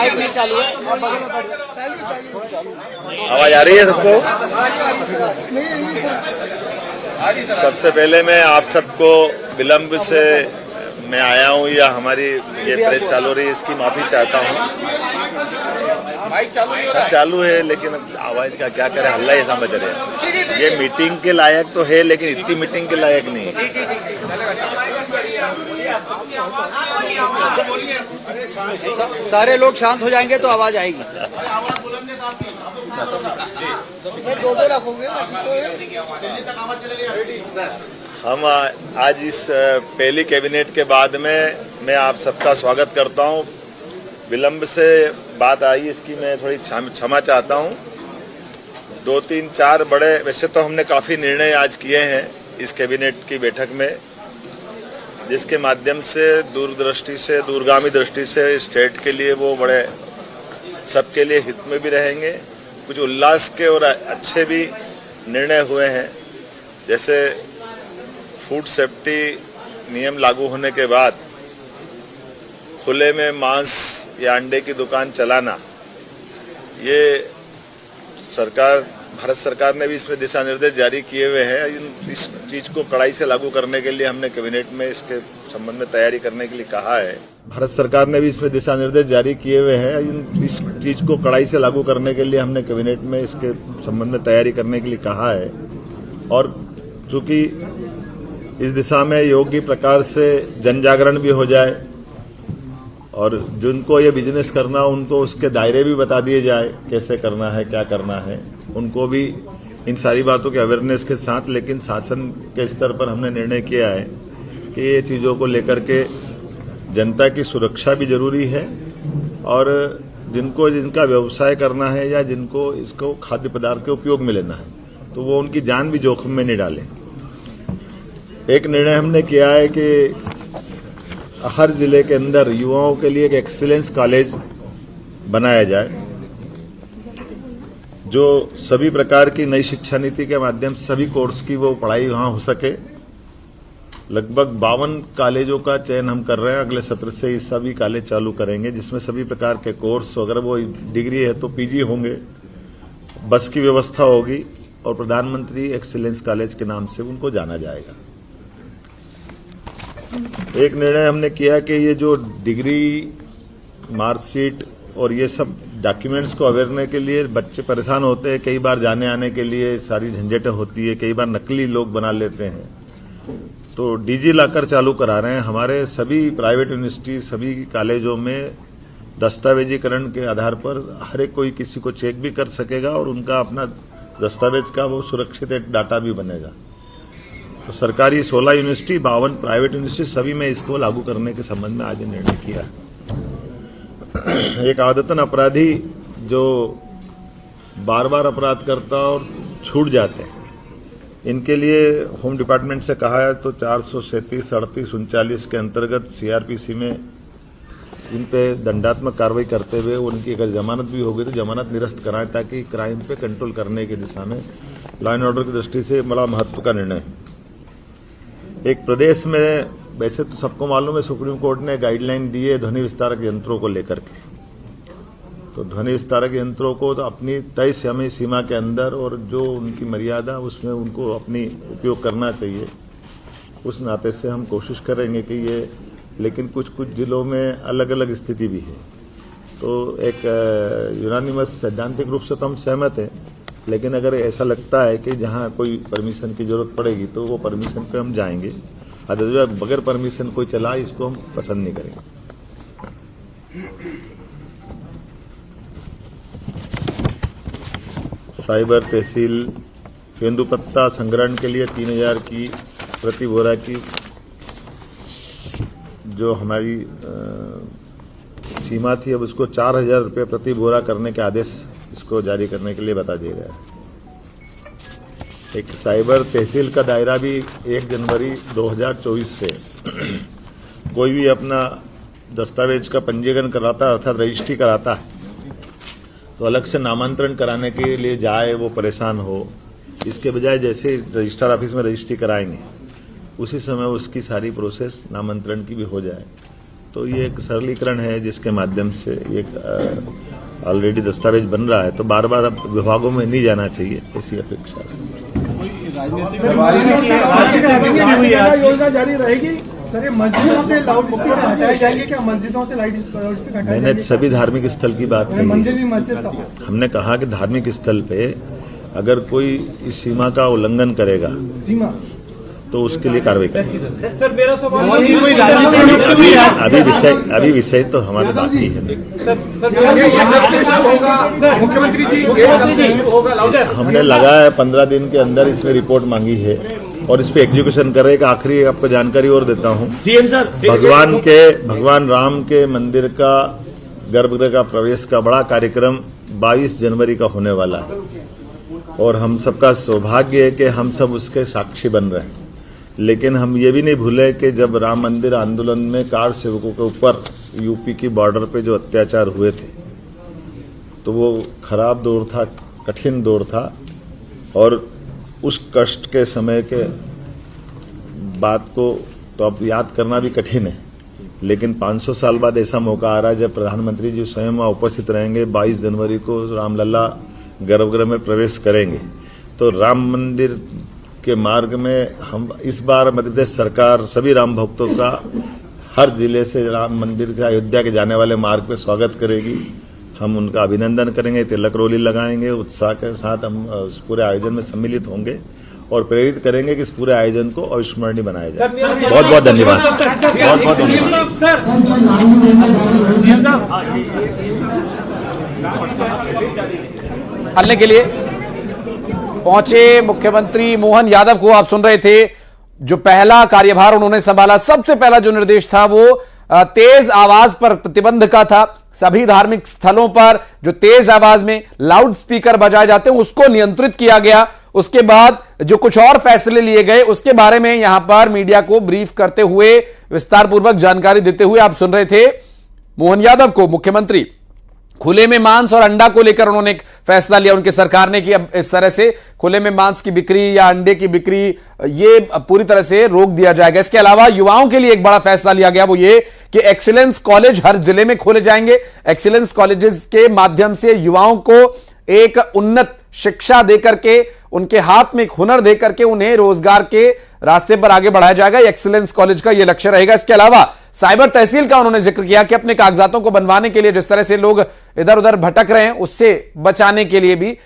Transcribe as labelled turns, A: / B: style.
A: Mic नहीं चालू है।
B: आवाज आ रही है सबको? सबसे पहले मैं आप सबको विलंब से मैं आया हूँ या हमारी ये प्रेस चालू रही है इसकी माफी चाहता हूँ।
C: माइक चालू नहीं हो रहा है।
B: चालू है लेकिन आवाज का क्या करें, हल्ला ही समझ रहे हैं। ये मीटिंग के लायक तो है लेकिन इतनी मीटिंग के लायक नहीं।
A: सारे लोग शांत हो जाएंगे तो आवाज आएगी। दो रखोगे।
B: हम आज इस पहली कैबिनेट के बाद में मैं आप सबका स्वागत करता हूं। विलंब से बात आई इसकी मैं थोड़ी क्षमा चाहता हूं। 2, 3, 4 बड़े, वैसे तो हमने काफ़ी निर्णय आज किए हैं इस कैबिनेट की बैठक में, जिसके माध्यम से दूरदृष्टि से, दूरगामी दृष्टि से स्टेट के लिए वो बड़े सबके लिए हित में भी रहेंगे। कुछ उल्लास के और अच्छे भी निर्णय हुए हैं, जैसे फूड सेफ्टी नियम लागू होने के बाद खुले में मांस या अंडे की दुकान चलाना, ये भारत सरकार ने भी इसमें दिशा निर्देश जारी किए हुए हैं। इस चीज़ को कड़ाई से लागू करने के लिए हमने कैबिनेट में इसके संबंध में तैयारी करने के लिए कहा है। भारत सरकार ने भी इसमें दिशा निर्देश जारी किए हुए हैं। इस चीज़ को कड़ाई से लागू करने के लिए हमने कैबिनेट में इसके संबंध में तैयारी करने के लिए कहा है। और चूंकि इस दिशा में योग्य प्रकार से जन जागरण भी हो जाए और जिनको ये बिजनेस करना उनको उसके दायरे भी बता दिए जाए, कैसे करना है, क्या करना है, उनको भी इन सारी बातों के अवेयरनेस के साथ। लेकिन शासन के स्तर पर हमने निर्णय किया है कि ये चीज़ों को लेकर के जनता की सुरक्षा भी जरूरी है और जिनका व्यवसाय करना है या जिनको इसको खाद्य पदार्थ के उपयोग में लेना है तो वो उनकी जान भी जोखिम में नहीं डालें। एक निर्णय हमने किया है कि हर जिले के अंदर युवाओं के लिए एक एक्सीलेंस कॉलेज बनाया जाए, जो सभी प्रकार की नई शिक्षा नीति के माध्यम से सभी कोर्स की वो पढ़ाई वहां हो सके। लगभग 52 कॉलेजों का चयन हम कर रहे हैं। अगले सत्र से ये सभी कॉलेज चालू करेंगे, जिसमें सभी प्रकार के कोर्स, अगर वो डिग्री है तो पीजी होंगे, बस की व्यवस्था होगी और प्रधानमंत्री एक्सीलेंस कॉलेज के नाम से उनको जाना जाएगा। एक निर्णय हमने किया कि ये जो डिग्री, मार्कशीट और ये सब डॉक्यूमेंट्स को अवेयरने के लिए बच्चे परेशान होते हैं, कई बार जाने आने के लिए सारी झंझटें होती है, कई बार नकली लोग बना लेते हैं, तो डिजी लॉकर चालू करा रहे हैं। हमारे सभी प्राइवेट यूनिवर्सिटी, सभी कॉलेजों में दस्तावेजीकरण के आधार पर हर एक कोई किसी को चेक भी कर सकेगा और उनका अपना दस्तावेज का वो सुरक्षित एक डाटा भी बनेगा। तो सरकारी 16 यूनिवर्सिटी, 52 प्राइवेट यूनिवर्सिटी, सभी में इसको लागू करने के संबंध में आज निर्णय किया। एक आदतन अपराधी जो बार बार अपराध करता और छूट जाते हैं, इनके लिए होम डिपार्टमेंट से कहा है तो 437, 38, 39 के अंतर्गत सीआरपीसी में इन पे दंडात्मक कार्रवाई करते हुए उनकी अगर जमानत भी होगी तो जमानत निरस्त कराएं, ताकि क्राइम पे कंट्रोल करने की दिशा में लॉ एंड ऑर्डर की दृष्टि से बड़ा महत्व का निर्णय है। एक प्रदेश में, वैसे तो सबको मालूम है, सुप्रीम कोर्ट ने गाइडलाइन दी है ध्वनि विस्तारक यंत्रों को लेकर के। तो ध्वनि विस्तारक यंत्रों को तो अपनी तय समय सीमा के अंदर और जो उनकी मर्यादा उसमें उनको अपनी उपयोग करना चाहिए। उस नाते से हम कोशिश करेंगे कि ये, लेकिन कुछ कुछ जिलों में अलग अलग स्थिति भी है। तो एक यूनानिमस सैद्धांतिक रूप से तो हम सहमत हैं, लेकिन अगर ऐसा लगता है कि जहां कोई परमिशन की जरूरत पड़ेगी तो वो परमिशन पे हम जाएंगे। अदरवाइज बगैर परमिशन कोई चला, इसको हम पसंद नहीं करेंगे। साइबर तहसील तेंदुपत्ता संग्रहण के लिए 3000 की प्रति बोरा की जो हमारी सीमा थी, अब उसको 4000 रुपये प्रति बोरा करने के आदेश इसको जारी करने के लिए बता दिया गया है। एक साइबर तहसील का दायरा भी 1 जनवरी 2024 से कोई भी अपना दस्तावेज का पंजीकरण कराता है, अर्थात रजिस्ट्री कराता है, तो अलग से नामांतरण कराने के लिए जाए वो परेशान हो, इसके बजाय जैसे रजिस्ट्रार ऑफिस में रजिस्ट्री कराएंगे उसी समय उसकी सारी प्रोसेस नामांतरण की भी हो जाए। तो ये एक सरलीकरण है जिसके माध्यम से एक ऑलरेडी दस्तावेज बन रहा है, तो बार बार अब विभागों में नहीं जाना चाहिए, इसी अपेक्षा से।
C: योजना जारी रहेगी सर, ये मस्जिदों से लाउडस्पीकर हटाए जाएंगे क्या? मस्जिदों से लाउडस्पीकर हटाए?
B: मैंने सभी धार्मिक स्थल की बात कही।
C: मंदिर भी मस्जिद
B: हमने कहा कि धार्मिक स्थल पे अगर कोई इस सीमा का उल्लंघन करेगा
C: सीमा
B: तो उसके लिए कार्रवाई करेंगे।
D: सर मेरा सवाल
B: अभी विषय तो हमारे बाकी है।
D: मुख्यमंत्री जी होगा,
B: हमने लगा है 15 दिन के अंदर इसमें रिपोर्ट मांगी है और इस पे एग्जीक्यूशन कर रहे हैं। आखिरी आपको जानकारी और देता हूँ,
D: सीएम सर
B: भगवान राम के मंदिर का गर्भगृह का प्रवेश का बड़ा कार्यक्रम 22 जनवरी का होने वाला है और हम सबका सौभाग्य है कि हम सब उसके साक्षी बन रहे हैं। लेकिन हम ये भी नहीं भूले कि जब राम मंदिर आंदोलन में कार सेवकों के ऊपर यूपी की बॉर्डर पे जो अत्याचार हुए थे, तो वो खराब दौर था, कठिन दौर था और उस कष्ट के समय के बात को तो अब याद करना भी कठिन है। लेकिन 500 साल बाद ऐसा मौका आ रहा है जब प्रधानमंत्री जी स्वयं वहां उपस्थित रहेंगे। 22 जनवरी को रामलला गर्भगृह में प्रवेश करेंगे, तो राम मंदिर के मार्ग में हम इस बार मध्य प्रदेश सरकार सभी राम भक्तों का हर जिले से राम मंदिर के अयोध्या के जाने वाले मार्ग पे स्वागत करेगी। हम उनका अभिनंदन करेंगे, तिलक रोली लगाएंगे, उत्साह के साथ हम इस पूरे आयोजन में सम्मिलित होंगे और प्रेरित करेंगे कि इस पूरे आयोजन को अविस्मरणीय बनाया जाए। बहुत बहुत धन्यवाद। बहुत बहुत
E: धन्यवाद। के लिए पहुंचे मुख्यमंत्री मोहन यादव को आप सुन रहे थे। जो पहला कार्यभार उन्होंने संभाला, सबसे पहला जो निर्देश था वो तेज आवाज पर प्रतिबंध का था। सभी धार्मिक स्थलों पर जो तेज आवाज में लाउड स्पीकर बजाए जाते हैं उसको नियंत्रित किया गया। उसके बाद जो कुछ और फैसले लिए गए उसके बारे में यहां पर मीडिया को ब्रीफ करते हुए विस्तारपूर्वक जानकारी देते हुए आप सुन रहे थे मोहन यादव को। मुख्यमंत्री खुले में मांस और अंडा को लेकर उन्होंने एक फैसला लिया उनकी सरकार ने कि अब इस तरह से खुले में मांस की बिक्री या अंडे की बिक्री ये पूरी तरह से रोक दिया जाएगा। इसके अलावा युवाओं के लिए एक बड़ा फैसला लिया गया, वो ये कि एक्सीलेंस कॉलेज हर जिले में खोले जाएंगे। एक्सीलेंस कॉलेजेस के माध्यम से युवाओं को एक उन्नत शिक्षा देकर के, उनके हाथ में एक हुनर देकर के उन्हें रोजगार के रास्ते पर आगे बढ़ाया जाएगा। एक्सीलेंस कॉलेज का यह लक्ष्य रहेगा। इसके अलावा साइबर तहसील का उन्होंने जिक्र किया कि अपने कागजातों को बनवाने के लिए जिस तरह से लोग इधर उधर भटक रहे हैं उससे बचाने के लिए भी